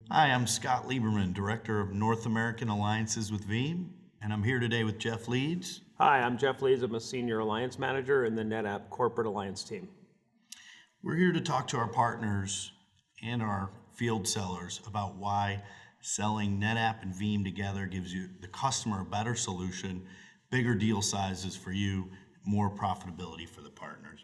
Hi, I'm Scott Lieberman, Director of North American Alliances with Veeam, and I'm here today with Jeff Leeds. Hi, I'm Jeff Leeds. I'm a Senior Alliance Manager in the NetApp Corporate Alliance team. We're here to talk to our partners and our field sellers about why selling NetApp and Veeam together gives you the customer a better solution, bigger deal sizes for you, more profitability for the partners.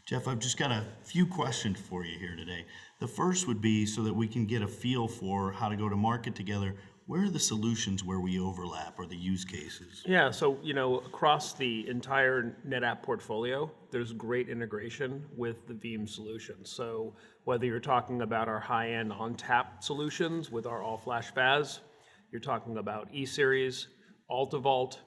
Jeff, I've just got a few questions for you here today. The first would be so that we can get a feel for how to go to market together. Where are the solutions where we overlap or the use cases? Yeah, so across the entire NetApp portfolio, there's great integration with the Veeam solutions. So whether you're talking about our high-end ONTAP solutions with our all-flash FAS, you're talking about E-Series, AltaVault,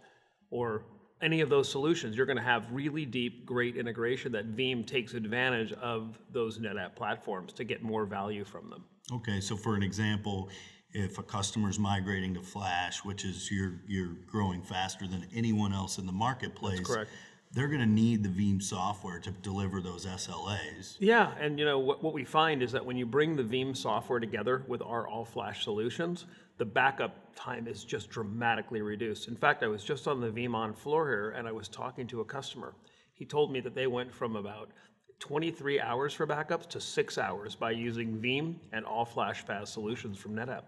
or any of those solutions, you're going to have really deep, great integration that Veeam takes advantage of those NetApp platforms to get more value from them. Okay, so for an example, if a customer's migrating to Flash, which is you're growing faster than anyone else in the marketplace, That's correct. They're going to need the Veeam software to deliver those SLAs. Yeah, and what we find is that when you bring the Veeam software together with our all-flash solutions, the backup time is just dramatically reduced. In fact, I was just on the VeeamON floor here and I was talking to a customer. He told me that they went from about 23 hours for backups to 6 hours by using Veeam and all-flash FAS solutions from NetApp.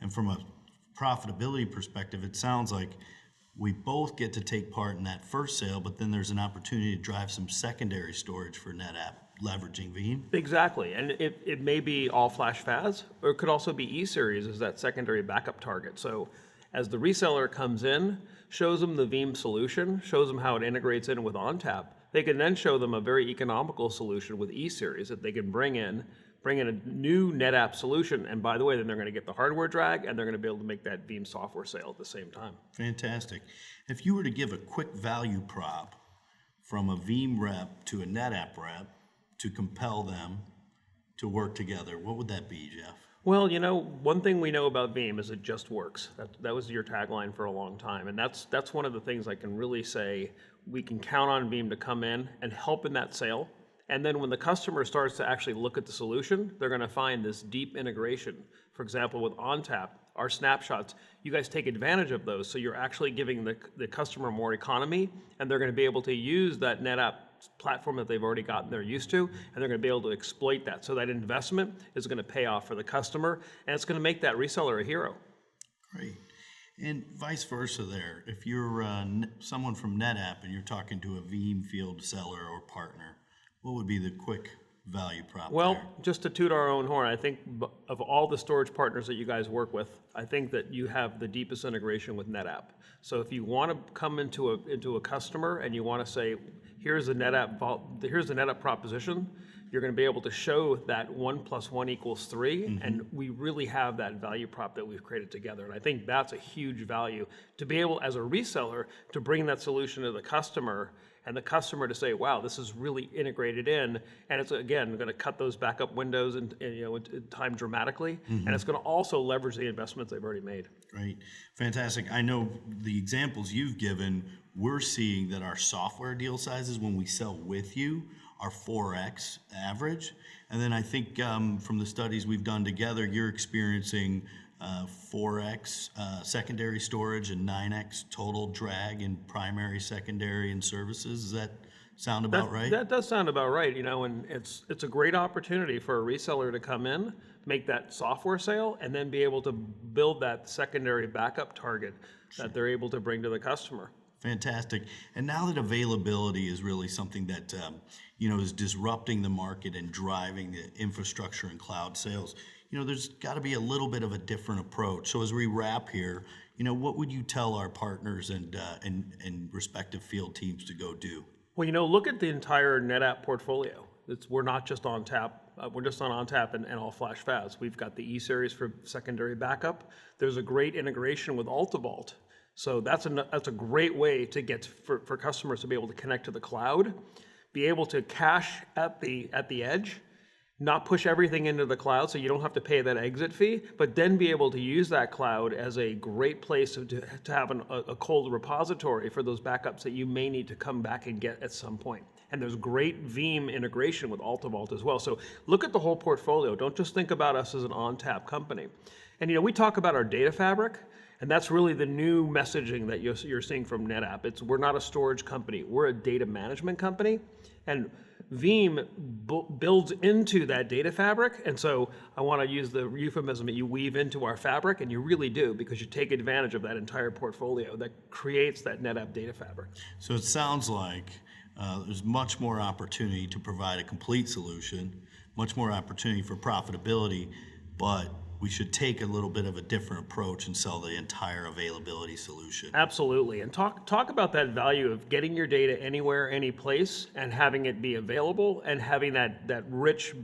And from a profitability perspective, it sounds like we both get to take part in that first sale, but then there's an opportunity to drive some secondary storage for NetApp leveraging Veeam. Exactly, and it may be all flash FAS, or it could also be E-Series as that secondary backup target. So as the reseller comes in, shows them the Veeam solution, shows them how it integrates in with ONTAP, they can then show them a very economical solution with E-Series that they can bring in a new NetApp solution, and by the way, then they're going to get the hardware drag, and they're going to be able to make that Veeam software sale at the same time. Fantastic. If you were to give a quick value prop from a Veeam rep to a NetApp rep to compel them to work together, what would that be, Jeff? Well, one thing we know about Veeam is it just works. That was your tagline for a long time, and that's one of the things I can really say we can count on Veeam to come in and help in that sale. And then when the customer starts to actually look at the solution, they're going to find this deep integration. For example, with ONTAP, our snapshots, you guys take advantage of those. So you're actually giving the customer more economy, and they're going to be able to use that NetApp platform that they've already gotten they're used to, and they're going to be able to exploit that. So that investment is going to pay off for the customer, and it's going to make that reseller a hero. Great. And vice versa there. If you're someone from NetApp and you're talking to a Veeam field seller or partner, what would be the quick value prop Well, there? just to toot our own horn, I think of all the storage partners that you guys work with, I think that you have the deepest integration with NetApp. So if you want to come into a customer and you want to say, here's the NetApp proposition, you're going to be able to show that 1 + 1 = 3, and we really have that value prop that we've created together. And I think that's a huge value to be able, as a reseller, to bring that solution to the customer, and the customer to say, wow, this is really integrated in, and it's, again, going to cut those backup windows in time dramatically, and it's going to also leverage the investments they've already made. Great. Fantastic. I know the examples you've given, we're seeing that our software deal sizes when we sell with you are 4x average. And then I think from the studies we've done together, you're experiencing 4x secondary storage and 9x total drag in primary, secondary, and services. Does that sound about right? That does sound about right, and it's a great opportunity for a reseller to come in, make that software sale, and then be able to build that secondary backup target that they're able to bring to the customer. Fantastic. And now that availability is really something that is disrupting the market and driving the infrastructure and cloud sales, there's got to be a little bit of a different approach. So as we wrap here, what would you tell our partners and respective field teams to go do? Well, look at the entire NetApp portfolio. We're not just on ONTAP. We're just on ONTAP and all-flash FAS. We've got the E-Series for secondary backup. There's a great integration with AltaVault. So that's a great way to get for customers to be able to connect to the cloud, be able to cache at the edge, not push everything into the cloud so you don't have to pay that exit fee, but then be able to use that cloud as a great place to have a cold repository for those backups that you may need to come back and get at some point. And there's great Veeam integration with AltaVault as well. So look at the whole portfolio. Don't just think about us as an ONTAP company. And we talk about our data fabric, and that's really the new messaging that you're seeing from NetApp. We're not a storage company, we're a data management company. And Veeam builds into that data fabric, and so I want to use the euphemism that you weave into our fabric, and you really do, because you take advantage of that entire portfolio that creates that NetApp data fabric. So it sounds like there's much more opportunity to provide a complete solution, much more opportunity for profitability, but we should take a little bit of a different approach and sell the entire availability solution. Absolutely, and talk about that value of getting your data anywhere, any place, and having it be available, and having that rich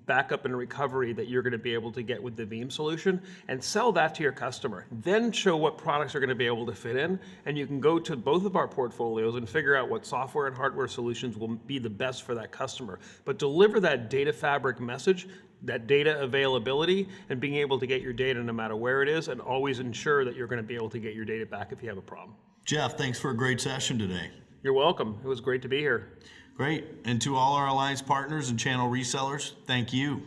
backup and recovery that you're going to be able to get with the Veeam solution, and sell that to your customer. Then show what products are going to be able to fit in, and you can go to both of our portfolios and figure out what software and hardware solutions will be the best for that customer. But deliver that data fabric message, that data availability, and being able to get your data no matter where it is, and always ensure that you're going to be able to get your data back if you have a problem. Jeff, thanks for a great session today. You're welcome. It was great to be here. Great. And to all our alliance partners and channel resellers, thank you.